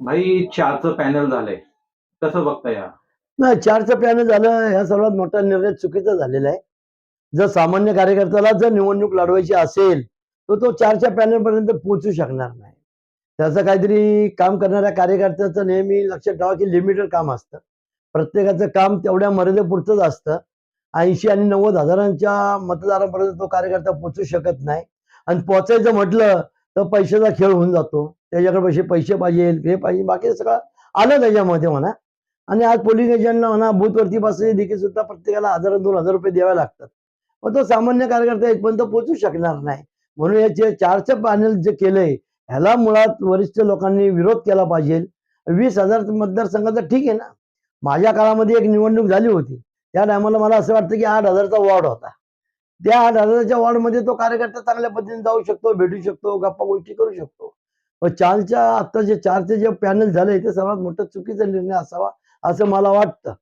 भाई चारचं पॅनल झालंय, कसं बघता या? नाही, 4चं पॅनल झालं ह्या सर्वात मोठा निर्णय चुकीचा झालेला आहे. जर सामान्य कार्यकर्त्याला जर निवडणूक लढवायची असेल तर तो 4च्या पॅनल पर्यंत पोहोचू शकणार नाही. त्याचं काहीतरी काम करणाऱ्या कार्यकर्त्याचं नेहमी लक्षात ठेवा की लिमिटेड काम असतं. प्रत्येकाचं काम तेवढ्या मर्यादेपुरतंच असतं. 80 आणि 90 हजारांच्या मतदारांपर्यंत तो कार्यकर्ता पोहोचू शकत नाही. आणि पोचायचं म्हटलं तर पैशाचा खेळ होऊन जातो. त्याच्याकडे पैसे पाहिजे, हे पाहिजे, बाकी सगळं आलं त्याच्यामध्ये म्हणा. आणि आज पोलिंग एजंटला म्हणा बूथवरती बसण्याची देखील सुद्धा प्रत्येकाला 1000-2000 रुपये द्यावे लागतात. मग तो सामान्य कार्यकर्ता इथपर्यंत पोहोचू शकणार नाही. म्हणून हे जे 4चं पॅनल जे केलंय ह्याला मुळात वरिष्ठ लोकांनी विरोध केला पाहिजे. 20,000 मतदारसंघाचं ठीक आहे ना. माझ्या काळामध्ये एक निवडणूक झाली होती. त्या टायमाला मला असं वाटतं की 8,000चा वॉर्ड होता. त्या 8,000च्या वॉर्डमध्ये तो कार्यकर्ता चांगल्या पद्धतीने जाऊ शकतो, भेटू शकतो, गप्पा गोष्टी करू शकतो. पण 4च्या आता जे 4चे जे पॅनल झाले ते सर्वात मोठा चुकीचा निर्णय असावा असं मला वाटतं.